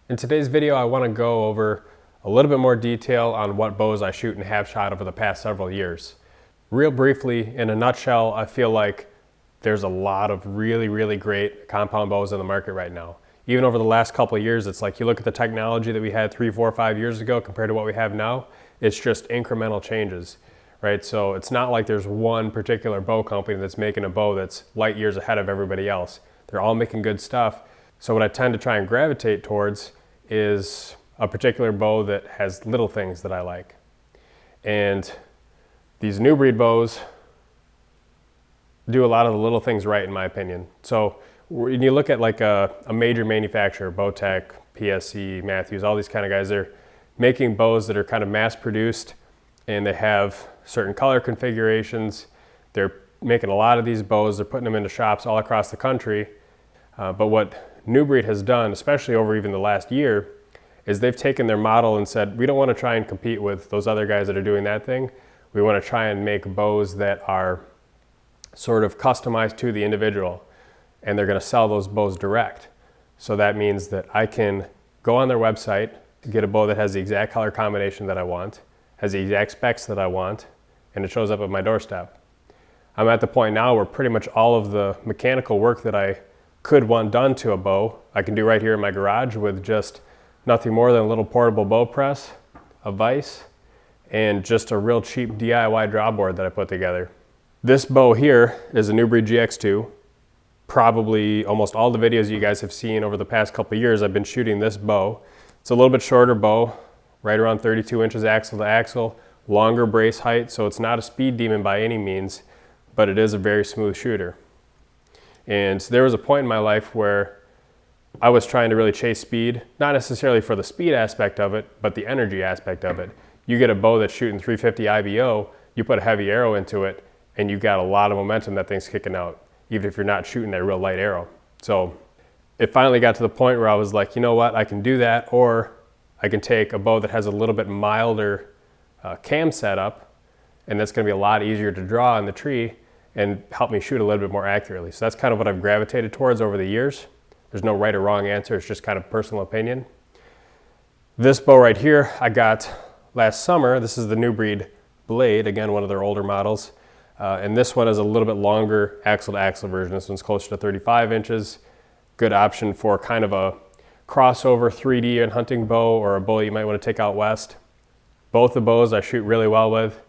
In today's video, I want to go over a little bit more detail on what bows I shoot and have shot over the past several years. Real briefly, in a nutshell, I feel like there's a lot of really great compound bows in the market right now. Even over the last couple of years, it's like you look at the technology that we had 3, 4, 5 years ago compared to what we have now, it's just incremental changes, right? So it's not like there's one particular bow company that's making a bow that's light years ahead of everybody else. They're all making good stuff. So what I tend to try and gravitate towards is a particular bow that has little things that I like. And these new breed bows do a lot of the little things right, in my opinion. So when you look at like a major manufacturer, Bowtech, PSC, Matthews, all these kind of guys, they're making bows that are kind of mass produced and they have certain color configurations. They're making a lot of these bows, they're putting them into shops all across the country. But what New Breed has done, especially over even the last year, is they've taken their model and said, we don't want to try and compete with those other guys that are doing that thing. We want to try and make bows that are sort of customized to the individual, and they're going to sell those bows direct. So that means that I can go on their website, get a bow that has the exact color combination that I want, has the exact specs that I want, and it shows up at my doorstep. I'm at the point now where pretty much all of the mechanical work that I could want done to a bow, I can do right here in my garage with just nothing more than a little portable bow press, a vise, and just a real cheap DIY drawboard that I put together. This bow here is a New Breed GX2. Probably almost all the videos you guys have seen over the past couple of years, I've been shooting this bow. It's a little bit shorter bow, right around 32 inches axle to axle, longer brace height, so it's not a speed demon by any means, but it is a very smooth shooter. And there was a point in my life where I was trying to really chase speed, not necessarily for the speed aspect of it, but the energy aspect of it. You get a bow that's shooting 350 IBO, you put a heavy arrow into it, and you got a lot of momentum that thing's kicking out, even if you're not shooting that real light arrow. So it finally got to the point where I was like, you know what, I can do that, or I can take a bow that has a little bit milder cam setup, and that's gonna be a lot easier to draw in the tree and help me shoot a little bit more accurately. So that's kind of what I've gravitated towards over the years. There's no right or wrong answer, it's just kind of personal opinion. This bow right here I got last summer. This is the New Breed Blade, again, one of their older models. And this one is a little bit longer axle to axle version. This one's closer to 35 inches. Good option for kind of a crossover 3D and hunting bow, or a bow you might want to take out west. Both the bows I shoot really well with.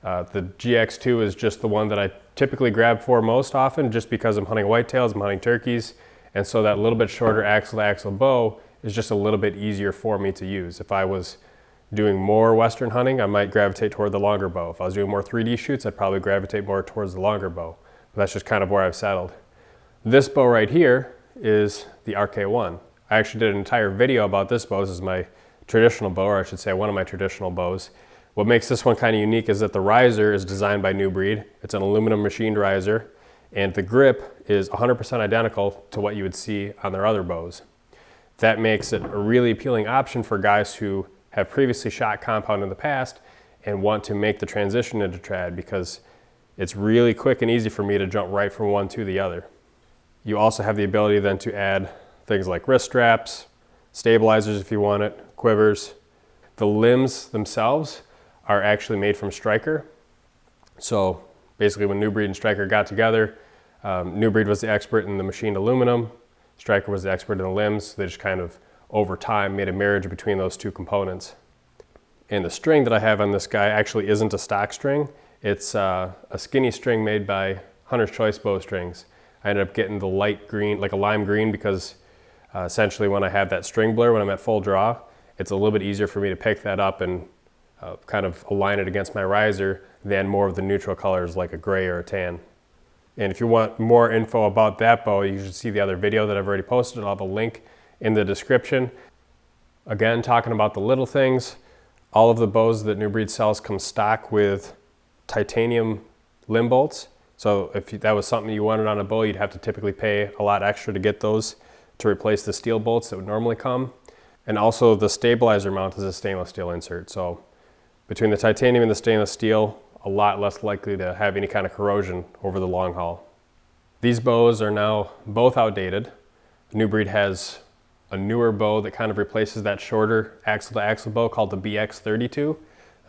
The GX2 is just the one that I typically grab for most often, just because I'm hunting whitetails, I'm hunting turkeys, and so that little bit shorter axle to axle bow is just a little bit easier for me to use. If I was doing more western hunting, I might gravitate toward the longer bow. If I was doing more 3D shoots, I'd probably gravitate more towards the longer bow. But that's just kind of where I've settled. This bow right here is the RK1. I actually did an entire video about this bow. This is my traditional bow, or I should say one of my traditional bows. What makes this one kind of unique is that the riser is designed by New Breed. It's an aluminum machined riser, and the grip is 100% identical to what you would see on their other bows. That makes it a really appealing option for guys who have previously shot compound in the past and want to make the transition into trad, because it's really quick and easy for me to jump right from one to the other. You also have the ability then to add things like wrist straps, stabilizers if you want it, quivers. The limbs themselves are actually made from Striker. So basically when New Breed and Striker got together, New Breed was the expert in the machined aluminum, Striker was the expert in the limbs. They just kind of over time made a marriage between those two components. And the string that I have on this guy actually isn't a stock string. It's a skinny string made by Hunter's Choice bow strings. I ended up getting the light green, like a lime green, because essentially when I have that string blur, when I'm at full draw, it's a little bit easier for me to pick that up and kind of align it against my riser than more of the neutral colors like a gray or a tan. And if you want more info about that bow, you should see the other video that I've already posted. I'll have a link in the description. Again, talking about the little things, all of the bows that New Breed sells come stock with titanium limb bolts. So if that was something you wanted on a bow, you'd have to typically pay a lot extra to get those to replace the steel bolts that would normally come. And also the stabilizer mount is a stainless steel insert. So between the titanium and the stainless steel, a lot less likely to have any kind of corrosion over the long haul. These bows are now both outdated. New Breed has a newer bow that kind of replaces that shorter axle-to-axle bow called the BX32.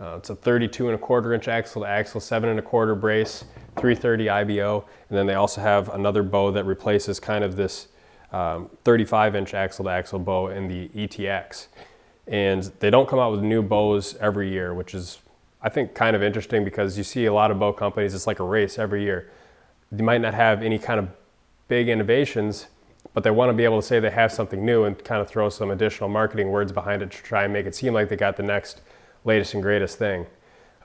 It's a 32.25-inch axle-to-axle, 7.25 brace, 330 IBO, and then they also have another bow that replaces kind of this 35-inch axle-to-axle bow in the ETX. And they don't come out with new bows every year, which is, I think, kind of interesting because you see a lot of bow companies, it's like a race every year. They might not have any kind of big innovations, but they want to be able to say they have something new and kind of throw some additional marketing words behind it to try and make it seem like they got the next latest and greatest thing.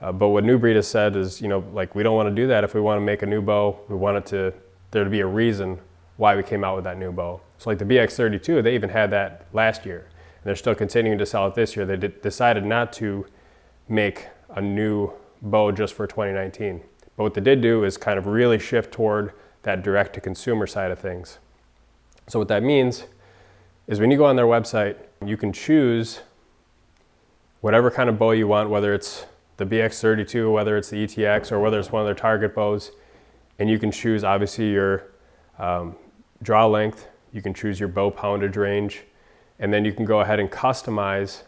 But what New Breed has said is, you know, like, we don't want to do that. If we want to make a new bow, we want there to be a reason why we came out with that new bow. So like the BX32, they even had that last year. And they're still continuing to sell it this year. They decided not to make a new bow just for 2019. But what they did do is kind of really shift toward that direct-to-consumer side of things. So what that means is when you go on their website, you can choose whatever kind of bow you want, whether it's the BX32, whether it's the ETX, or whether it's one of their target bows. And you can choose, obviously, your draw length. You can choose your bow poundage range. And then you can go ahead and customize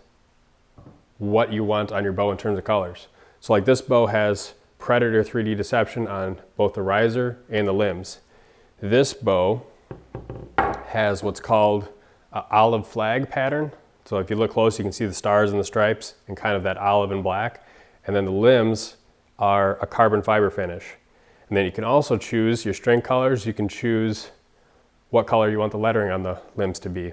what you want on your bow in terms of colors. So like this bow has Predator 3D deception on both the riser and the limbs. This bow has what's called an olive flag pattern. So if you look close, you can see the stars and the stripes and kind of that olive and black. And then the limbs are a carbon fiber finish. And then you can also choose your string colors. You can choose what color you want the lettering on the limbs to be.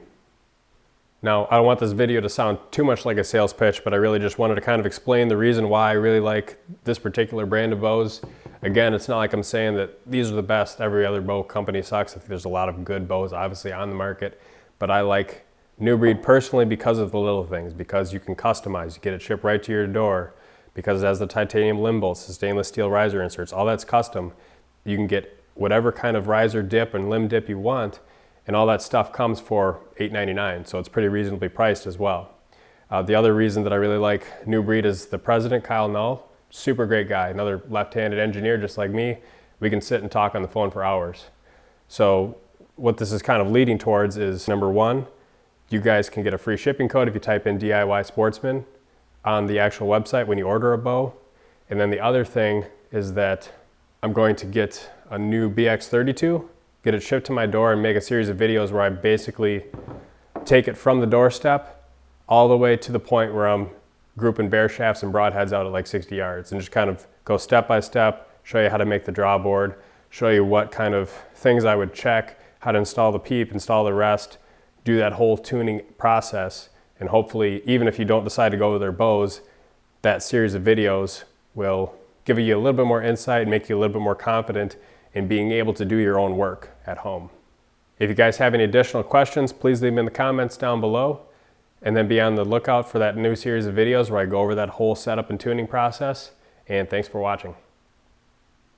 Now, I don't want this video to sound too much like a sales pitch, but I really just wanted to kind of explain the reason why I really like this particular brand of bows. Again, it's not like I'm saying that these are the best, every other bow company sucks. I think there's a lot of good bows obviously on the market, but I like New Breed personally because of the little things, because you can customize, you get it shipped right to your door, because it has the titanium limb bolts, the stainless steel riser inserts, all that's custom. You can get whatever kind of riser dip and limb dip you want, and all that stuff comes for $8.99, so it's pretty reasonably priced as well. The other reason that I really like New Breed is the president, Kyle Null, super great guy, another left-handed engineer just like me. We can sit and talk on the phone for hours. So what this is kind of leading towards is, number one, you guys can get a free shipping code if you type in DIY Sportsman on the actual website when you order a bow. And then the other thing is that I'm going to get a new BX32, get it shipped to my door, and make a series of videos where I basically take it from the doorstep all the way to the point where I'm grouping bare shafts and broadheads out at like 60 yards, and just kind of go step by step, show you how to make the draw board, show you what kind of things I would check, how to install the peep, install the rest, do that whole tuning process. And hopefully, even if you don't decide to go with their bows, that series of videos will give you a little bit more insight and make you a little bit more confident in being able to do your own work at home. If you guys have any additional questions, please leave them in the comments down below, and then be on the lookout for that new series of videos where I go over that whole setup and tuning process. And thanks for watching.